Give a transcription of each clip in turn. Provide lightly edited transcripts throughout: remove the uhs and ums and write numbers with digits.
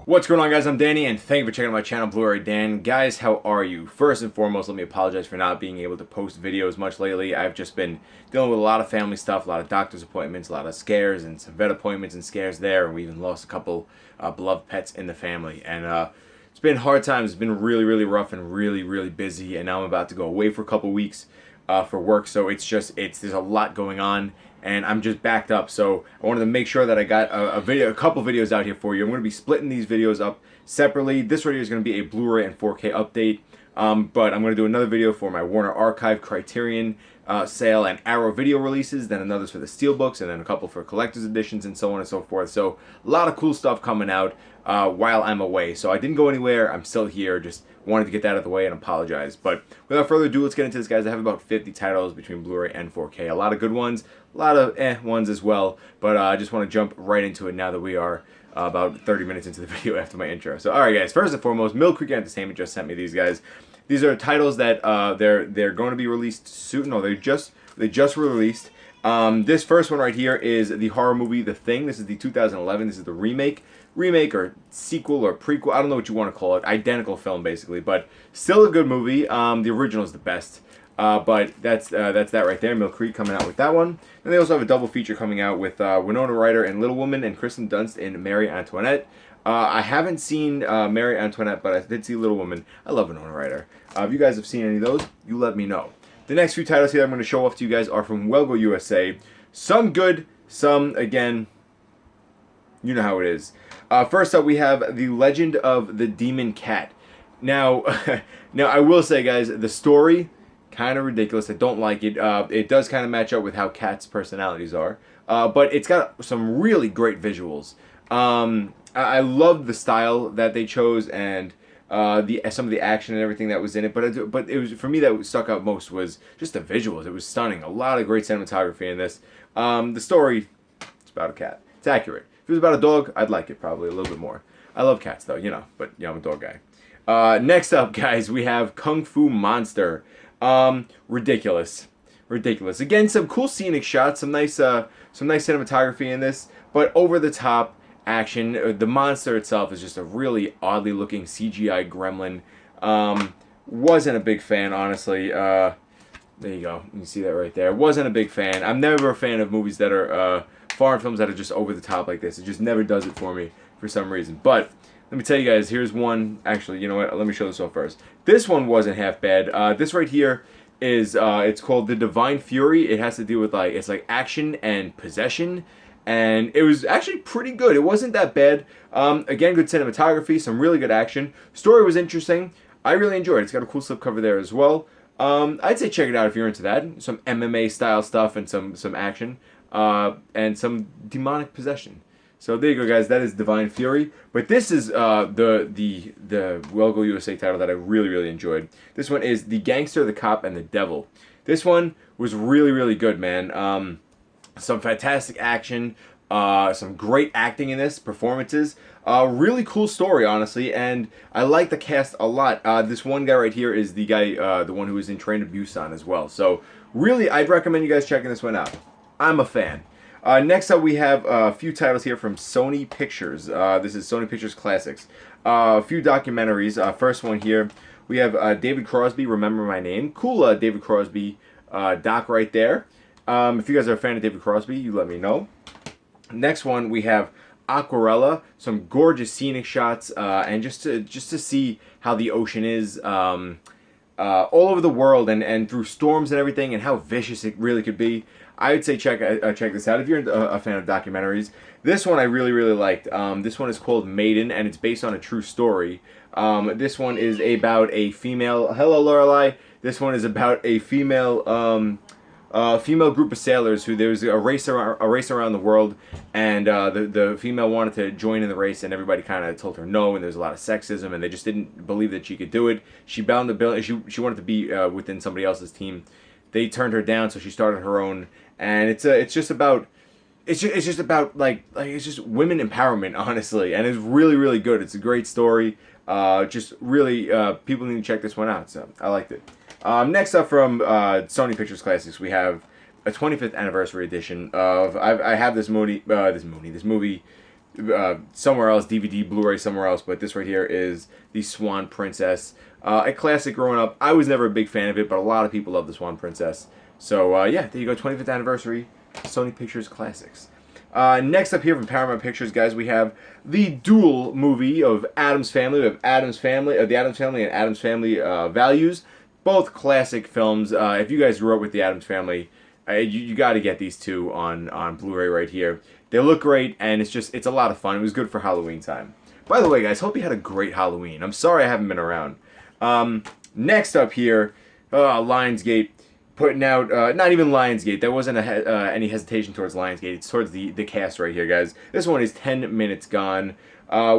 What's going on, guys? I'm Danny, and thank you for checking out my channel, Blu-ray Dan. Guys, how are you? First and foremost, let me apologize for not being able to post videos much lately. I've just been dealing with a lot of family stuff, a lot of doctor's appointments, a lot of scares, and some vet appointments and scares there, and we even lost a couple beloved pets in the family. And it's been hard times. It's been really, really rough and really, really busy, and now I'm about to go away for a couple weeks for work, so there's a lot going on. And I'm just backed up, so I wanted to make sure that I got a couple videos out here for you. I'm going to be splitting these videos up separately. This video is going to be a Blu-ray and 4K update, but I'm going to do another video for my Warner Archive, Criterion sale, and Arrow video releases, then another for the Steelbooks, and then a couple for collector's editions, and so on and so forth. So a lot of cool stuff coming out while I'm away. So I didn't go anywhere. I'm still here. Just wanted to get that out of the way and apologize. But without further ado, let's get into this, guys. I have about 50 titles between Blu-ray and 4K. A lot of good ones, a lot of ones as well. But I just want to jump right into it now that we are about 30 minutes into the video after my intro. So, alright, guys. First and foremost, Mill Creek Entertainment just sent me these, guys. These are titles that they're going to be released soon. No, they just were released. This first one right here is the horror movie The Thing. This is the 2011. This is the remake or sequel or prequel. I don't know what you want to call it. Identical film, basically, but still a good movie. The original is the best. But that's that right there. Mill Creek coming out with that one. And they also have a double feature coming out with Winona Ryder in Little Woman and Kristen Dunst in Marie Antoinette. I haven't seen Marie Antoinette, but I did see Little Woman. I love Winona Ryder. If you guys have seen any of those, you let me know. The next few titles here I'm going to show off to you guys are from WellGoUSA. Some good, some, again, you know how it is. First up, we have The Legend of the Demon Cat. Now, I will say, guys, the story, kind of ridiculous. I don't like it. It does kind of match up with how cats' personalities are. But it's got some really great visuals. I love the style that they chose and some of the action and everything that was in it. But it was, for me, that stuck out most was just the visuals. It was stunning. A lot of great cinematography in this. The story, it's about a cat. It's accurate. If it was about a dog, I'd like it probably a little bit more. I love cats, though, you know, but I'm a dog guy. Next up, guys, we have Kung Fu Monster. Ridiculous. Again, some cool scenic shots, some nice cinematography in this, but over the top action. The monster itself is just a really oddly looking CGI gremlin. Wasn't a big fan, honestly. There you go. You can see that right there. Wasn't a big fan. I'm never a fan of movies that are foreign films that are just over the top like this. It just never does it for me for some reason. But let me tell you guys, here's one. Actually, you know what? Let me show this off first. This one wasn't half bad. This right here is it's called The Divine Fury. It has to do with it's like action and possession, and it was actually pretty good. It wasn't that bad. Again, good cinematography, some really good action. Story was interesting. I really enjoyed it. It's got a cool slipcover there as well. I'd say check it out if you're into that. Some MMA style stuff and some action and some demonic possession. So there you go, guys. That is Divine Fury. But this is the WellGoUSA title that I really, really enjoyed. This one is The Gangster, the Cop, and the Devil. This one was really, really good, man. Some fantastic action, some great acting in this, performances. Really cool story, honestly, and I like the cast a lot. This one guy right here is the guy, the one who was in Train to Busan as well. So really, I'd recommend you guys checking this one out. I'm a fan. Next up, we have a few titles here from Sony Pictures. This is Sony Pictures Classics. A few documentaries. First one here, we have David Crosby, Remember My Name. Cool David Crosby doc right there. If you guys are a fan of David Crosby, you let me know. Next one, we have Aqua Ella. Some gorgeous scenic shots, and just to see how the ocean is all over the world and through storms and everything, and how vicious it really could be. I would say check this out if you're a fan of documentaries. This one I really, really liked. This one is called Maidan, and it's based on a true story. This one is about a female... Hello, Lorelai. This one is about a female group of sailors who there was a race around the world, and the female wanted to join in the race, and everybody kind of told her no, and there's a lot of sexism, and they just didn't believe that she could do it. She bound the bill. She wanted to be within somebody else's team. They turned her down, so she started her own, and it's just about it's just women empowerment, honestly, and it's really, really good. It's a great story. Just really, people need to check this one out. So I liked it. Next up from Sony Pictures Classics, we have a 25th anniversary edition of I have this movie somewhere else, DVD, Blu-ray somewhere else, but this right here is the Swan Princess. A classic growing up. I was never a big fan of it, but a lot of people love the Swan Princess. So, yeah, there you go, 25th anniversary, Sony Pictures Classics. Next up here from Paramount Pictures, guys, we have the dual movie of Addams Family. We have Addams Family, the Addams Family and Addams Family Values. Both classic films. If you guys grew up with the Addams Family, you got to get these two on Blu-ray right here. They look great, and it's a lot of fun. It was good for Halloween time. By the way, guys, hope you had a great Halloween. I'm sorry I haven't been around. Next up here, Lionsgate. Putting out, not even Lionsgate. There wasn't any hesitation towards Lionsgate. It's towards the cast right here, guys. This one is 10 Minutes Gone.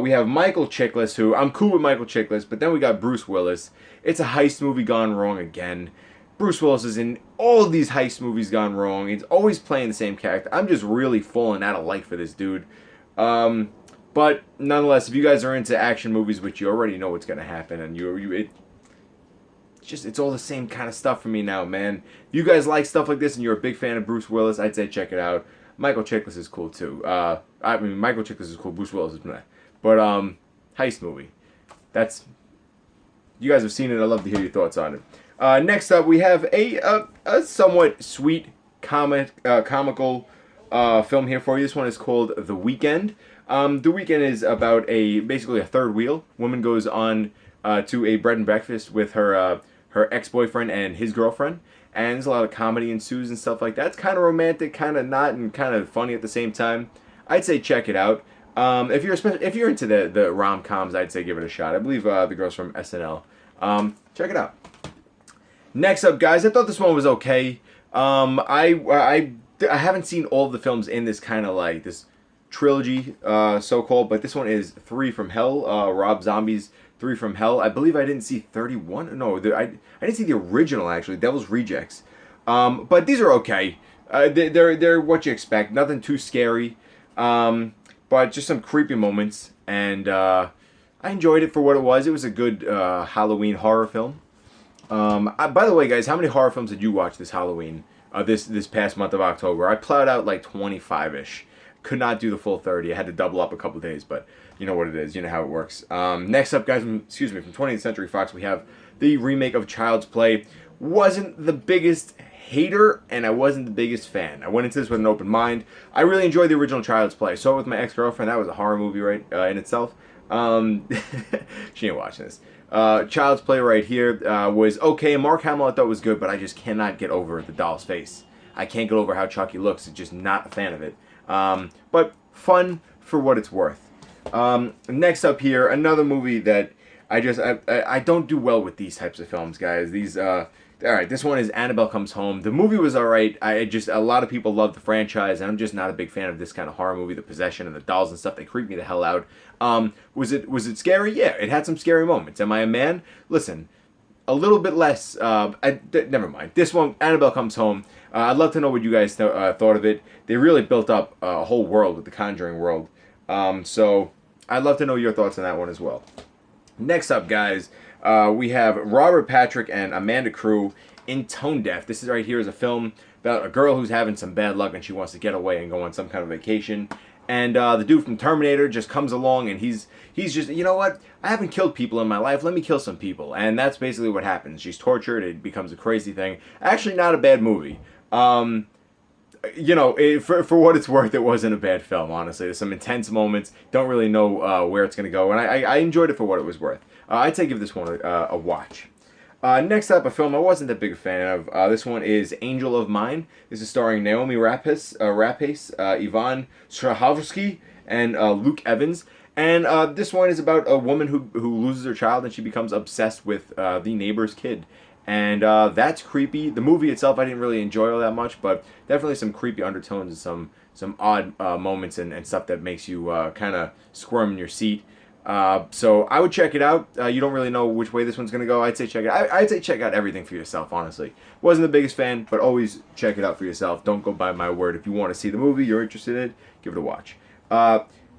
We have Michael Chiklis, who, I'm cool with Michael Chiklis, but then we got Bruce Willis. It's a heist movie gone wrong again. Bruce Willis is in all of these heist movies gone wrong. He's always playing the same character. I'm just really falling out of like for this dude. But nonetheless, if you guys are into action movies, which you already know what's going to happen, and it's all the same kind of stuff for me now, man. If you guys like stuff like this and you're a big fan of Bruce Willis, I'd say check it out. Michael Chiklis is cool too. I mean, Michael Chiklis is cool. Bruce Willis is meh. But heist movie. You guys have seen it. I'd love to hear your thoughts on it. Next up, we have a somewhat sweet comical film here for you. This one is called The Weekend. The Weekend is about basically a third wheel. Woman goes on to a bread and breakfast with her ex-boyfriend and his girlfriend, and there's a lot of comedy ensues and stuff like that. It's kind of romantic, kind of not, and kind of funny at the same time. I'd say check it out. If you're into the rom-coms, I'd say give it a shot. I believe the girls from SNL. Check it out. Next up, guys, I thought this one was okay. I haven't seen all of the films in this kind of like this trilogy, so-called, but this one is 3 from Hell, Rob Zombie's 3 from Hell. I believe I didn't see 31. No, I didn't see the original, actually, Devil's Rejects. But these are okay. They're what you expect. Nothing too scary. But just some creepy moments. And I enjoyed it for what it was. It was a good Halloween horror film. By the way, guys, how many horror films did you watch this Halloween? This past month of October? I plowed out like 25-ish. Could not do the full 30. I had to double up a couple days, but you know what it is. You know how it works. Next up, guys, from 20th Century Fox, we have the remake of Child's Play. Wasn't the biggest hater, and I wasn't the biggest fan. I went into this with an open mind. I really enjoyed the original Child's Play. Saw it with my ex-girlfriend. That was a horror movie, right, in itself. She ain't watching this. Child's Play right here was okay. Mark Hamill I thought was good, but I just cannot get over the doll's face. I can't get over how Chucky looks. Just not a fan of it. But fun for what it's worth. Next up here, another movie that I don't do well with these types of films, guys. Alright, this one is Annabelle Comes Home. The movie was alright. A lot of people love the franchise, and I'm just not a big fan of this kind of horror movie, the possession and the dolls and stuff. They creep me the hell out. Was it scary? Yeah, it had some scary moments. Am I a man? Listen, a little bit less. Never mind. This one, Annabelle Comes Home. I'd love to know what you guys thought of it. They really built up a whole world with the Conjuring world. So I'd love to know your thoughts on that one as well. Next up, guys, we have Robert Patrick and Amanda Crew in Tone Deaf. This is right here is a film about a girl who's having some bad luck and she wants to get away and go on some kind of vacation. And the dude from Terminator just comes along and he's just, you know what? I haven't killed people in my life. Let me kill some people. And that's basically what happens. She's tortured. It becomes a crazy thing. Actually, not a bad movie. You know, for what it's worth, it wasn't a bad film, honestly. There's some intense moments. Don't really know where it's going to go. And I enjoyed it for what it was worth. I'd say give this one a watch. Next up, a film I wasn't that big a fan of. This one is Angel of Mine. This is starring Naomi Rapace, Yvonne Strahovski, and Luke Evans. And this one is about a woman who loses her child and she becomes obsessed with the neighbor's kid. And that's creepy. The movie itself I didn't really enjoy all that much, but definitely some creepy undertones and some odd moments and stuff that makes you kind of squirm in your seat. So I would check it out. You don't really know which way this one's going to go. I'd say check it out. I'd say check out everything for yourself, honestly. Wasn't the biggest fan, but always check it out for yourself. Don't go by my word. If you want to see the movie, you're interested in it, give it a watch.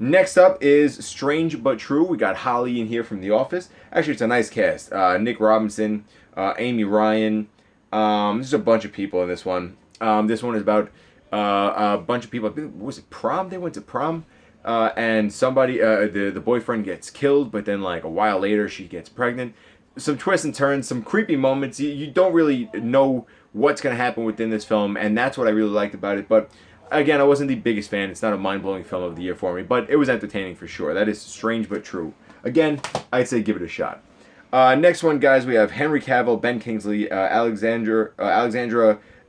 Next up is Strange But True. We got Holly in here from The Office. Actually, it's a nice cast. Nick Robinson, Amy Ryan. There's a bunch of people in this one. This one is about a bunch of people. Was it prom? They went to prom. and somebody, the boyfriend gets killed, but then like a while later she gets pregnant. Some twists and turns, some creepy moments. You don't really know what's going to happen within this film, and that's what I really liked about it. But again, I wasn't the biggest fan. It's not a mind-blowing film of the year for me, but it was entertaining for sure. That is strange but true. Again, I'd say give it a shot. Next one, guys, we have Henry Cavill, Ben Kingsley, Alexandra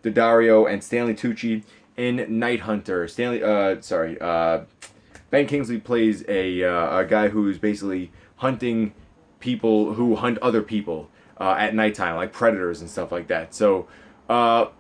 Daddario, and Stanley Tucci in Night Hunter. Ben Kingsley plays a guy who's basically hunting people who hunt other people at nighttime, like predators and stuff like that. So,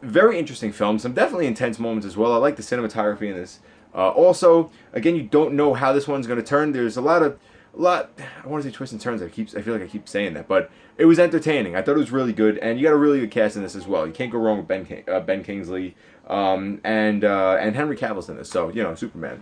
very interesting film. Some definitely intense moments as well. I like the cinematography in this. Also, again, you don't know how this one's going to turn. There's a lot. I want to say twists and turns. I feel like I keep saying that, but it was entertaining. I thought it was really good, and you got a really good cast in this as well. You can't go wrong with Ben Kingsley, and Henry Cavill's in this. So Superman.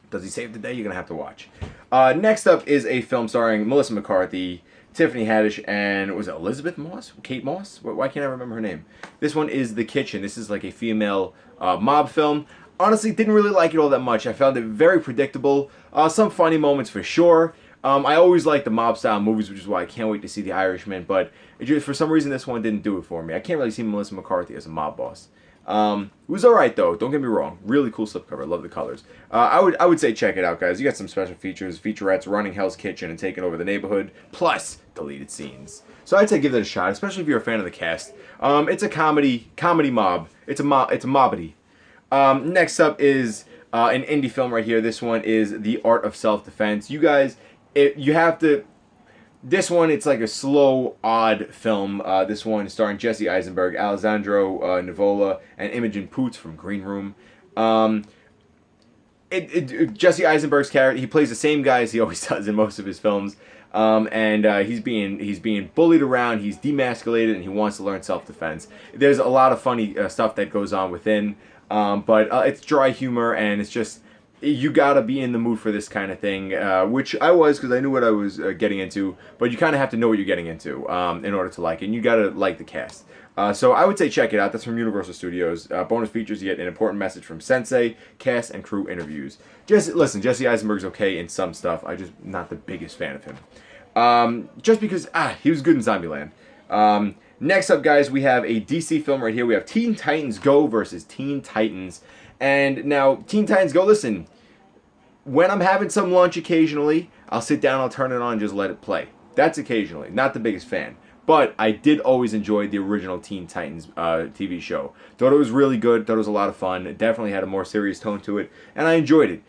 Does he save the day? You're gonna have to watch. Next up is a film starring Melissa McCarthy, Tiffany Haddish, and was it Elizabeth Moss? Kate Moss? Why can't I remember her name? This one is The Kitchen. This is like a female mob film. Honestly, didn't really like it all that much. I found it very predictable. Some funny moments for sure. I always like the mob style movies, which is why I can't wait to see The Irishman. But for some reason, this one didn't do it for me. I can't really see Melissa McCarthy as a mob boss. It was alright though, don't get me wrong. Really cool slipcover, I love the colors. I would say check it out, guys. You got some special features, featurettes, running Hell's Kitchen and taking over the neighborhood, plus deleted scenes. So I'd say give it a shot, especially if you're a fan of the cast. It's a comedy mob. It's a mobbity. Next up is an indie film right here. This one is The Art of Self-Defense. You guys, you have to... This one, it's like a slow, odd film. This one starring Jesse Eisenberg, Alessandro Nivola, and Imogen Poots from Green Room. Jesse Eisenberg's character, he plays the same guy as he always does in most of his films. He's being bullied around, he's demasculated, and he wants to learn self-defense. There's a lot of funny stuff that goes on within, but it's dry humor, and it's just... You gotta be in the mood for this kind of thing, which I was, because I knew what I was getting into, but you kind of have to know what you're getting into in order to like it, and you gotta like the cast. So I would say check it out. That's from Universal Studios. Bonus features, you get an important message from Sensei, cast, and crew interviews. Jesse Eisenberg's okay in some stuff. I'm just not the biggest fan of him. Just because, he was good in Zombieland. Next up, guys, we have a DC film right here. We have Teen Titans Go versus Teen Titans. And now, Teen Titans Go, listen, when I'm having some lunch occasionally, I'll sit down, I'll turn it on, and just let it play. That's occasionally. Not the biggest fan. But I did always enjoy the original Teen Titans TV show. Thought it was really good. Thought it was a lot of fun. It definitely had a more serious tone to it. And I enjoyed it.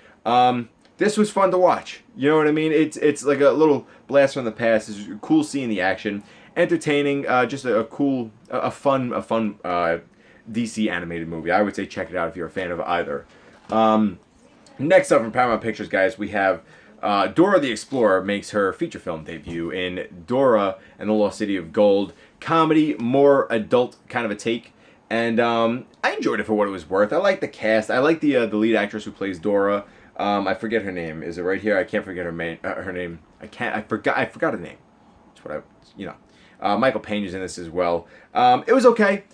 This was fun to watch. You know what I mean? It's like a little blast from the past. It's cool seeing the action. Entertaining. Just a fun DC animated movie. I would say check it out if you're a fan of either. Next up from Paramount Pictures, guys, we have Dora the Explorer makes her feature film debut in Dora and the Lost City of Gold. Comedy, more adult kind of a take. And I enjoyed it for what it was worth. I like the cast. I like the lead actress who plays Dora. I forget her name. Is it right here? I can't forget her name. I forgot her name. That's what Michael Peña's in this as well. It was okay.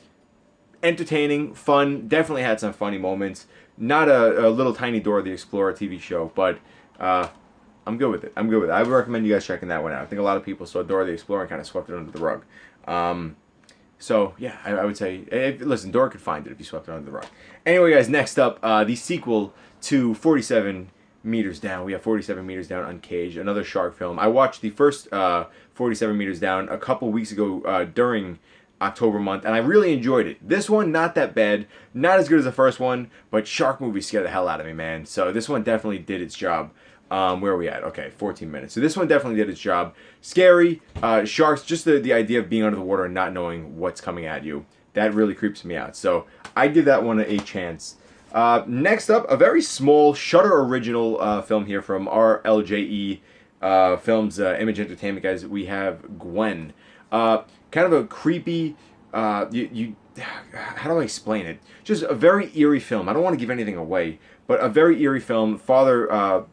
Entertaining, fun, definitely had some funny moments. Not a little tiny Dora the Explorer TV show, but I'm good with it. I would recommend you guys checking that one out. I think a lot of people saw Dora the Explorer and kind of swept it under the rug. So, yeah, I would say, listen, Dora could find it if you swept it under the rug. Anyway, guys, next up, the sequel to 47 Meters Down. We have 47 Meters Down Uncaged, another shark film. I watched the first 47 Meters Down a couple weeks ago during October month, and I really enjoyed it. This one, not that bad, not as good as the first one, but shark movies scare the hell out of me, man. So this one definitely did its job. Where are we at? Okay, 14 minutes. So this one definitely did its job. Scary, sharks, just the idea of being under the water and not knowing what's coming at you. That really creeps me out. So I give that one a chance. Next up, a very small Shudder original film here from RLJE Films, Image Entertainment, guys. We have Gwen. Kind of a creepy, how do I explain it? Just a very eerie film. I don't want to give anything away, but a very eerie film. Father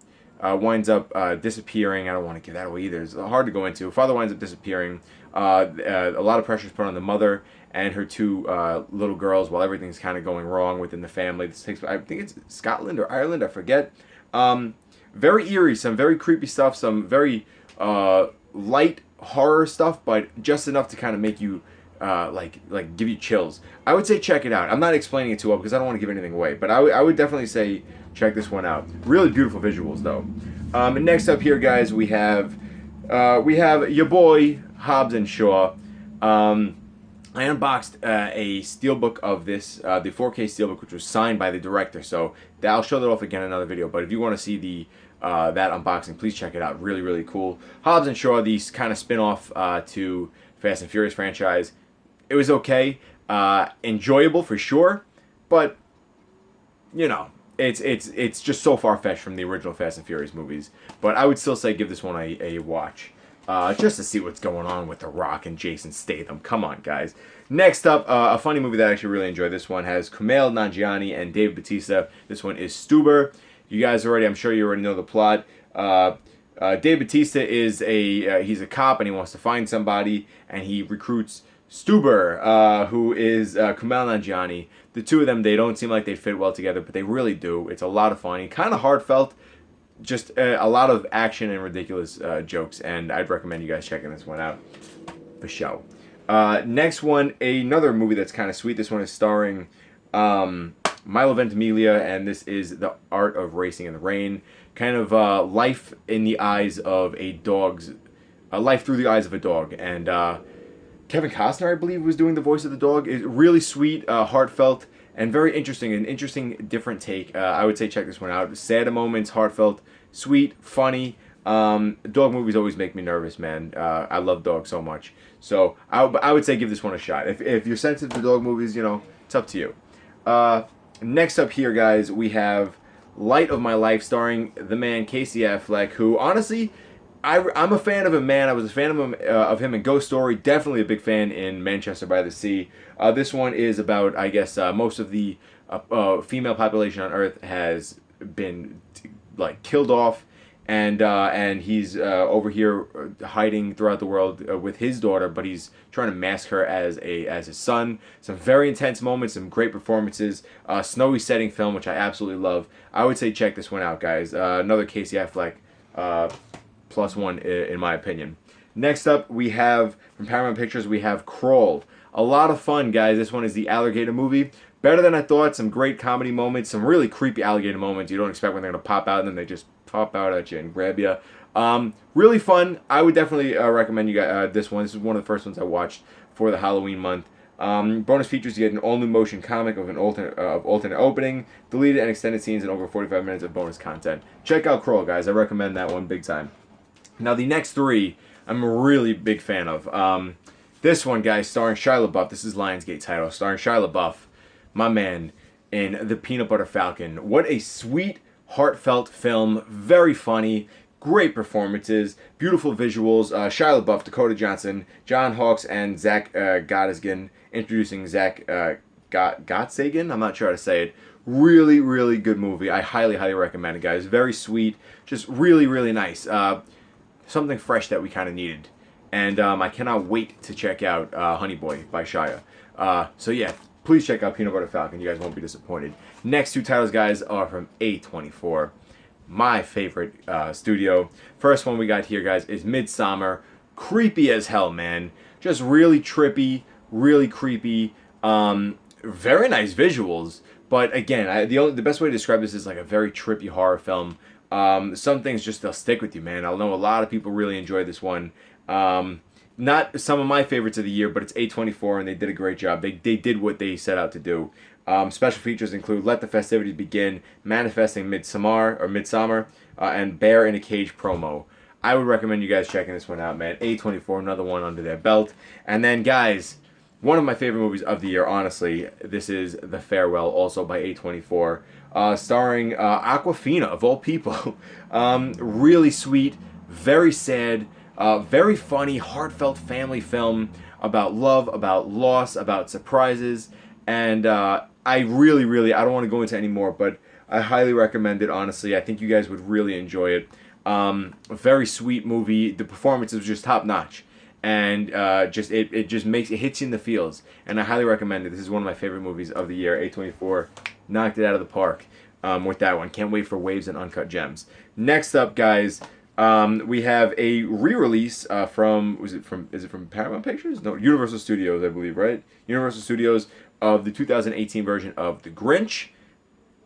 winds up disappearing. I don't want to give that away either. It's hard to go into. Father winds up disappearing. A lot of pressure is put on the mother and her two little girls while everything's kind of going wrong within the family. This takes, I think it's Scotland or Ireland, I forget. very eerie, some very creepy stuff, some very light horror stuff, but just enough to kind of make you like give you chills. I would say check it out. I'm not explaining it too well because I don't want to give anything away, but I would definitely say check this one out. Really beautiful visuals though. And next up here, guys, we have your boy Hobbs Shaw. I unboxed a steelbook of this, the 4K steelbook, which was signed by the director. So I'll show that off again in another video. But if you want to see the that unboxing, please check it out. Really, really cool. Hobbs Shaw, the kind of spin-off to Fast and Furious franchise. It was okay, enjoyable for sure, but you know, it's just so far-fetched from the original Fast and Furious movies. But I would still say give this one a watch. Just to see what's going on with The Rock and Jason Statham. Come on, guys. Next up, a funny movie that I actually really enjoyed. This one has Kumail Nanjiani and Dave Bautista. This one is Stuber. You guys I'm sure you already know the plot. Dave Bautista is he's a cop and he wants to find somebody, and he recruits Stuber, who is Kumail Nanjiani. The two of them, they don't seem like they fit well together, but they really do. It's a lot of fun. Kind of heartfelt. Just a lot of action and ridiculous jokes, and I'd recommend you guys checking this one out for show. Next one, another movie that's kind of sweet. This one is starring Milo Ventimiglia, and this is The Art of Racing in the Rain. Kind of life in the eyes of a dog's, life through the eyes of a dog. And Kevin Costner, I believe, was doing the voice of the dog. It's really sweet, heartfelt, and very interesting. An interesting, different take. I would say check this one out. Sad moments, heartfelt, sweet, funny. Dog movies always make me nervous, man. I love dogs so much. So I would say give this one a shot. If you're sensitive to dog movies, you know, it's up to you. Next up here, guys, we have Light of My Life, starring the man Casey Affleck, who honestly, I'm a fan of him, man. I was a fan of him in Ghost Story. Definitely a big fan in Manchester by the Sea. This one is about, I guess, most of the female population on Earth has been like killed off, and he's over here hiding throughout the world with his daughter, but he's trying to mask her as his son. Some very intense moments, some great performances. Snowy setting film, which I absolutely love. I would say check this one out, guys. Another Casey Affleck +1 in my opinion. Next up, we have from Paramount Pictures, we have Crawl. A lot of fun, guys. This one is the alligator movie. Better than I thought. Some great comedy moments, some really creepy alligator moments. You don't expect when they're going to pop out, and then they just pop out at you and grab you. Really fun. I would definitely recommend you guys this one. This is one of the first ones I watched for the Halloween month. Bonus features: you get an all-new motion comic of an alternate opening, deleted and extended scenes, and over 45 minutes of bonus content. Check out Crawl, guys. I recommend that one big time. Now, the next three, I'm a really big fan of. This one, guys, starring Shia LaBeouf. This is Lionsgate title. Starring Shia LaBeouf, my man, in The Peanut Butter Falcon. What a sweet, heartfelt film. Very funny. Great performances. Beautiful visuals. Shia LaBeouf, Dakota Johnson, John Hawkes, and Zach Gottesgan. Introducing Zach Gottsagen. I'm not sure how to say it. Really, really good movie. I highly, highly recommend it, guys. Very sweet. Just really, really nice. Something fresh that we kind of needed. And I cannot wait to check out Honey Boy by Shia. So yeah, please check out Peanut Butter Falcon. You guys won't be disappointed. Next two titles, guys, are from A24. My favorite studio. First one we got here, guys, is Midsommar. Creepy as hell, man. Just really trippy, really creepy. Very nice visuals. But again, the best way to describe this is like a very trippy horror film. Some things just, they'll stick with you, man. I know a lot of people really enjoy this one. Not some of my favorites of the year, but it's A24, and they did a great job. They did what they set out to do. Special features include Let the Festivities Begin, Manifesting Midsommar, and Bear in a Cage promo. I would recommend you guys checking this one out, man. A24, another one under their belt. And then, guys, one of my favorite movies of the year, honestly, this is The Farewell, also by A24. Starring Aquafina, of all people. Really sweet, very sad, very funny, heartfelt family film about love, about loss, about surprises. And I really, really, I don't want to go into any more, but I highly recommend it, honestly. I think you guys would really enjoy it. A very sweet movie. The performance is just top notch. And it just hits you in the feels. And I highly recommend it. This is one of my favorite movies of the year. A24 knocked it out of the park. with that one. Can't wait for Waves and Uncut Gems. Next up, guys, we have a re-release is it from Paramount Pictures? No, Universal Studios, I believe, right? Universal Studios of the 2018 version of The Grinch.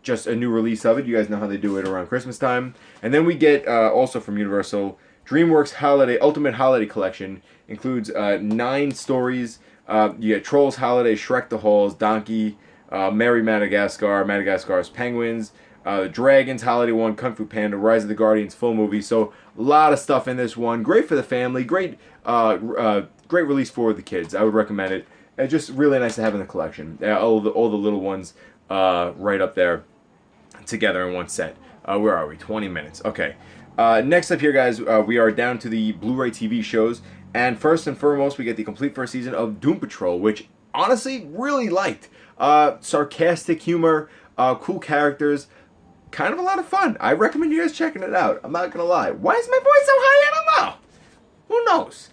Just a new release of it. You guys know how they do it around Christmas time. And then we get also from Universal, DreamWorks Ultimate Holiday Collection. Includes 9 stories. You get Trolls Holiday, Shrek the Halls, Donkey, Merry Madagascar, Madagascar's Penguins, the Dragons Holiday one, Kung Fu Panda, Rise of the Guardians full movie. So a lot of stuff in this one. Great for the family. Great release for the kids. I would recommend it. And just really nice to have in the collection. All the little ones right up there together in one set. Where are we? 20 minutes. Okay. Next up here, guys, we are down to the Blu-ray TV shows. And first and foremost, we get the complete first season of Doom Patrol, which honestly really liked. Sarcastic humor, cool characters, kind of a lot of fun. I recommend you guys checking it out. I'm not gonna lie. Why is my voice so high? I don't know. Who knows?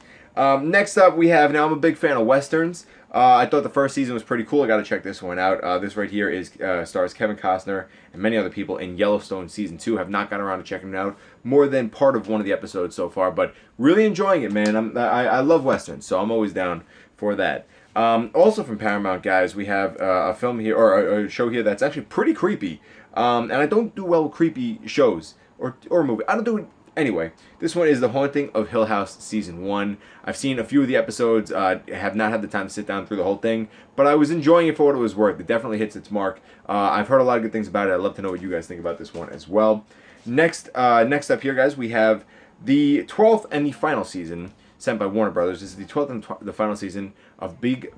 Next up, we have, now I'm a big fan of Westerns. I thought the first season was pretty cool. I gotta check this one out. This right here is stars Kevin Costner and many other people in Yellowstone Season 2. Have not gotten around to checking it out. More than part of one of the episodes so far, but really enjoying it, man. I love Westerns, so I'm always down for that. Also from Paramount, guys, we have a film here, or a show here that's actually pretty creepy. And I don't do well with creepy shows or movies. I don't do it anyway. This one is The Haunting of Hill House Season 1. I've seen a few of the episodes. Have not had the time to sit down through the whole thing, but I was enjoying it for what it was worth. It definitely hits its mark. I've heard a lot of good things about it. I'd love to know what you guys think about this one as well. Next up here, guys, we have the 12th and the final season sent by Warner Brothers. This is the 12th and the final season of The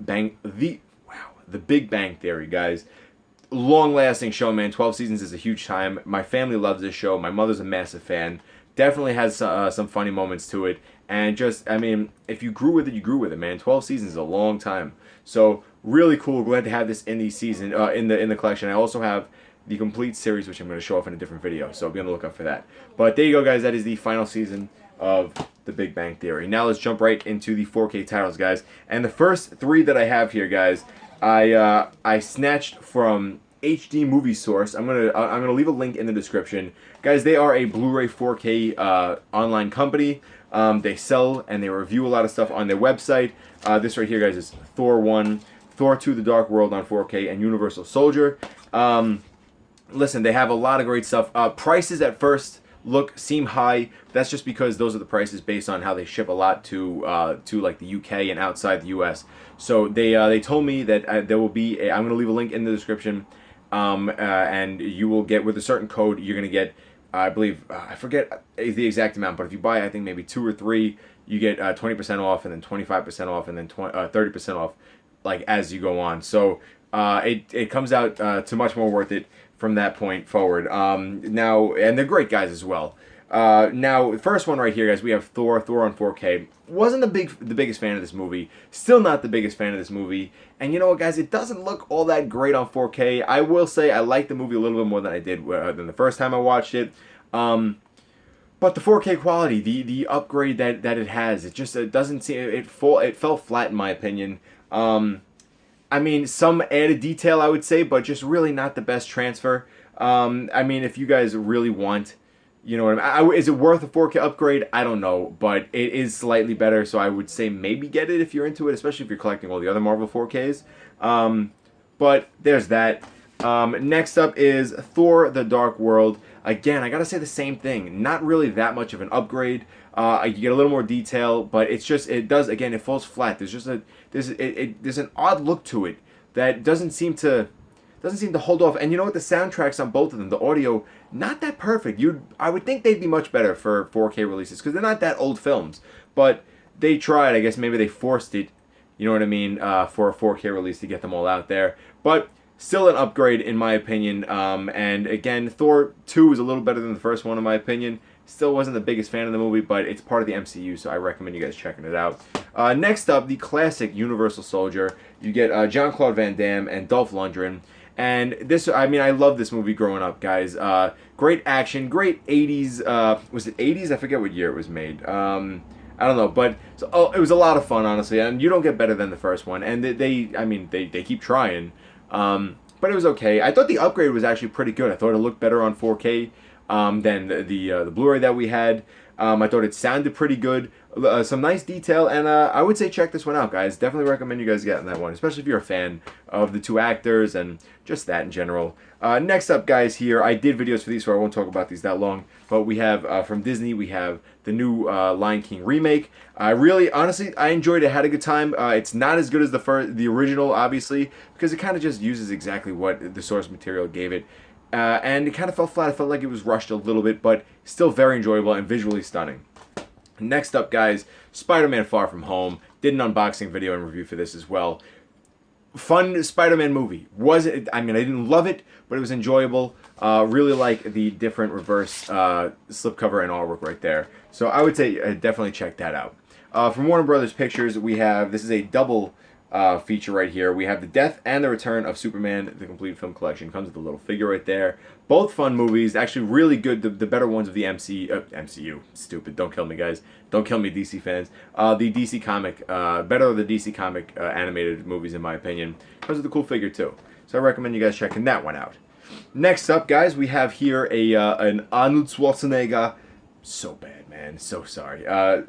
Big Bang Theory, guys. Long-lasting show, man. 12 seasons is a huge time. My family loves this show. My mother's a massive fan. Definitely has some funny moments to it. And just, I mean, if you grew with it, you grew with it, man. 12 seasons is a long time. So, really cool. Glad to have this in the season, in the collection. I also have the complete series, which I'm going to show off in a different video. So, be on the lookout for that. But there you go, guys. That is the final season of The Big Bang Theory. Now, let's jump right into the 4K titles, guys. And the first 3 that I have here, guys, I snatched from HD Movie Source. I'm gonna leave a link in the description, guys. They are a Blu-ray 4K online company. They sell and they review a lot of stuff on their website. This right here, guys, is Thor 1, Thor 2: The Dark World on 4K, and Universal Soldier. Listen, they have a lot of great stuff. Prices at first seem high. That's just because those are the prices based on how they ship a lot to like the UK and outside the US. So they told me that there will be I'm going to leave a link in the description, and you will get, with a certain code, you're going to get, I believe, I forget the exact amount, but if you buy, I think maybe 2 or 3, you get 20% off, and then 25% off, and then 30% off, like, as you go on. So it comes out to much more worth it from that point forward. Now, and they're great guys as well. Now, the first one right here, guys, we have Thor on 4K. Wasn't the biggest fan of this movie. Still not the biggest fan of this movie. And you know what, guys? It doesn't look all that great on 4K. I will say I like the movie a little bit more than I did than the first time I watched it. But the 4K quality, the upgrade that it has, it doesn't seem, it fell flat in my opinion. I mean, some added detail, I would say, but just really not the best transfer. I mean, if you guys really want, you know what I mean? Is it worth a 4K upgrade? I don't know, but it is slightly better, so I would say maybe get it if you're into it, especially if you're collecting all the other Marvel 4Ks. But there's that. Next up is Thor: The Dark World. Again, I gotta say the same thing. Not really that much of an upgrade. You get a little more detail, but it falls flat. There's an odd look to it that doesn't seem to hold off. And you know what? The soundtracks on both of them, the audio, not that perfect. I would think they'd be much better for 4K releases because they're not that old films. But they tried. I guess maybe they forced it, you know what I mean, for a 4K release to get them all out there. But still an upgrade in my opinion. And again, Thor 2 is a little better than the first one in my opinion. Still wasn't the biggest fan of the movie, but it's part of the MCU, so I recommend you guys checking it out. Next up, the classic Universal Soldier. You get Jean-Claude Van Damme and Dolph Lundgren. And this, I mean, I love this movie growing up, guys. Great action, great 80s, was it 80s? I forget what year it was made. I don't know, but it was a lot of fun, honestly, and you don't get better than the first one. And they keep trying. But but it was okay. I thought the upgrade was actually pretty good. I thought it looked better on 4K than the Blu-ray that we had. I thought it sounded pretty good. Some nice detail, and I would say check this one out, guys. Definitely recommend you guys getting that one, especially if you're a fan of the two actors and just that in general. Next up, guys, here, I did videos for these, so I won't talk about these that long, but we have, from Disney, we have the new Lion King remake. Honestly, I enjoyed it, had a good time. It's not as good as the original, obviously, because it kind of just uses exactly what the source material gave it. And it kind of fell flat. I felt like it was rushed a little bit, but still very enjoyable and visually stunning. Next up, guys, Spider-Man Far From Home. Did an unboxing video and review for this as well. Fun Spider-Man movie. I didn't love it, but it was enjoyable. Really like the different reverse slipcover and artwork right there. So I would say definitely check that out. From Warner Brothers Pictures, we have, this is a double feature right here. We have The Death and the Return of Superman, the complete film collection. Comes with a little figure right there. Both fun movies, actually really good, the better ones of the MCU. Stupid, don't kill me, guys. Don't kill me, DC fans. The DC comic, better of the DC comic animated movies, in my opinion. Comes with a cool figure, too. So I recommend you guys checking that one out. Next up, guys, we have here an Arnold Schwarzenegger. So bad, man. So sorry. A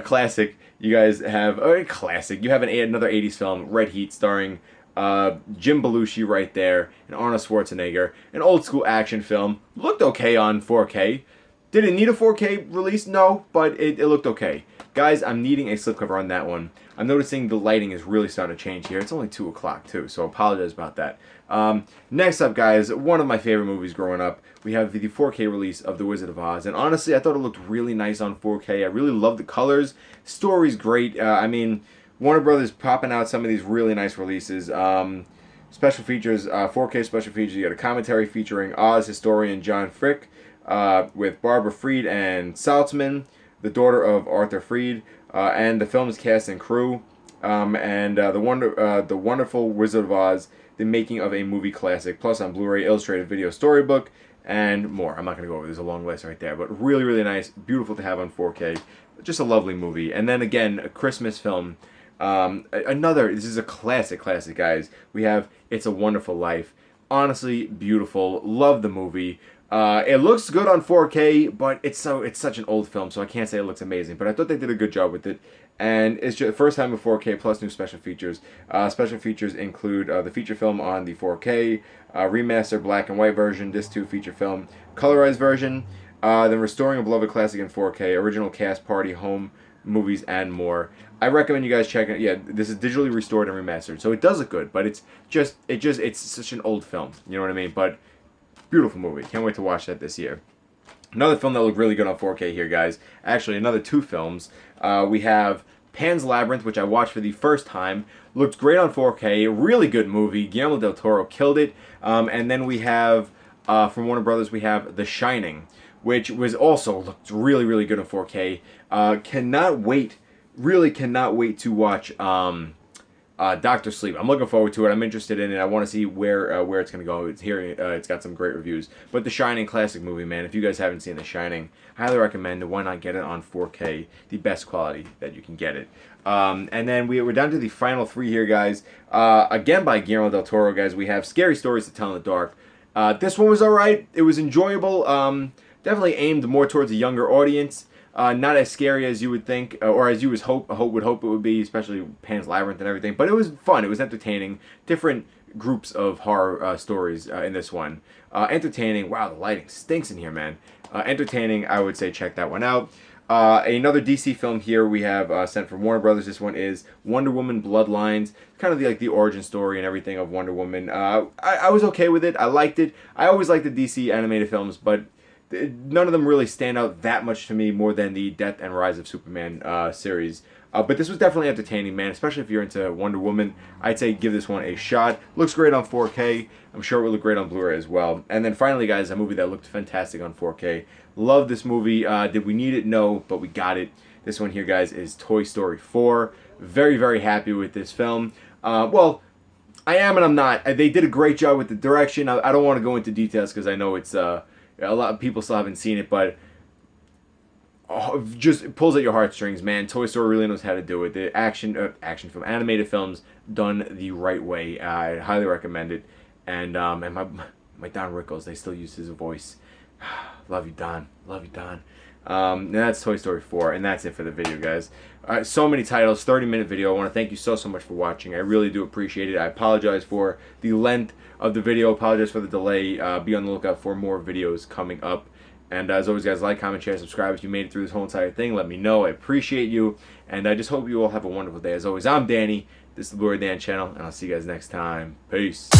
classic. You guys have a classic. You have another 80s film, Red Heat, starring Jim Belushi right there, and Arnold Schwarzenegger. An old school action film. Looked okay on 4K. Did it need a 4K release? No, but it looked okay. Guys, I'm needing a slipcover on that one. I'm noticing the lighting is really starting to change here. It's only 2 o'clock too, so I apologize about that. Next up, guys, one of my favorite movies growing up. We have the 4K release of The Wizard of Oz, and honestly, I thought it looked really nice on 4K. I really love the colors. Story's great. Warner Brothers popping out some of these really nice releases. Special features, 4K special features. You got a commentary featuring Oz historian John Frick with Barbara Fried and Saltzman, the daughter of Arthur Fried, and the film's cast and crew, and the wonderful Wizard of Oz, the making of a movie classic, plus on Blu-ray, illustrated video storybook, and more. I'm not going to go over, there's a long list right there, but really, really nice, beautiful to have on 4K, just a lovely movie. And then again, a Christmas film, this is a classic, guys. We have It's a Wonderful Life. Honestly, beautiful, love the movie. It looks good on 4K, but it's such an old film, so I can't say it looks amazing. But I thought they did a good job with it, and it's just the first time in 4K plus new special features. Special features include the feature film on the 4K, remastered black and white version, disc 2 feature film, colorized version, then restoring a beloved classic in 4K, original cast, party, home movies, and more. I recommend you guys check it. Yeah, this is digitally restored and remastered, so it does look good, but it's such an old film. You know what I mean? But beautiful movie. Can't wait to watch that this year. Another film that looked really good on 4K here, guys. Actually, another 2 films. We have Pan's Labyrinth, which I watched for the first time. Looked great on 4K. Really good movie. Guillermo del Toro killed it. And then we have, from Warner Brothers, we have The Shining, which was also looked really, really good on 4K. Really cannot wait to watch Dr. Sleep. I'm looking forward to it. I'm interested in it. I want to see where it's going to go. It's got some great reviews. But The Shining, classic movie, man. If you guys haven't seen The Shining, highly recommend it. Why not get it on 4K? The best quality that you can get it. And then we're down to the final 3 here, guys. Again by Guillermo del Toro, guys. We have Scary Stories to Tell in the Dark. This one was alright. It was enjoyable. Definitely aimed more towards a younger audience. Not as scary as you would think, or as you would hope it would be, especially Pan's Labyrinth and everything. But it was fun. It was entertaining. Different groups of horror stories in this one. Entertaining. Wow, the lighting stinks in here, man. Entertaining. I would say check that one out. Another DC film here we have sent from Warner Brothers. This one is Wonder Woman Bloodlines. Kind of the origin story and everything of Wonder Woman. I was okay with it. I liked it. I always liked the DC animated films, but none of them really stand out that much to me more than the Death and Rise of Superman series. But this was definitely entertaining, man, especially if you're into Wonder Woman. I'd say give this one a shot. Looks great on 4K. I'm sure it will look great on Blu-ray as well. And then finally, guys, a movie that looked fantastic on 4K. Love this movie. Did we need it? No, but we got it. This one here, guys, is Toy Story 4. Very, very happy with this film. Well, I am and I'm not. They did a great job with the direction. I don't want to go into details because I know it's... a lot of people still haven't seen it, but just pulls at your heartstrings, man. Toy Story really knows how to do it. The action film, animated films done the right way. I highly recommend it. and my Don Rickles, they still use his voice. Love you, Don. Love you, Don. And that's Toy Story 4, and that's it for the video, guys. So many titles, 30-minute video. I want to thank you so much for watching. I really do appreciate it. I apologize for the length of the video. Apologize for the delay. Be on the lookout for more videos coming up. And as always, guys, like, comment, share, subscribe. If you made it through this whole entire thing, let me know. I appreciate you. And I just hope you all have a wonderful day. As always, I'm Danny. This is the Blurays Dan channel, and I'll see you guys next time. Peace.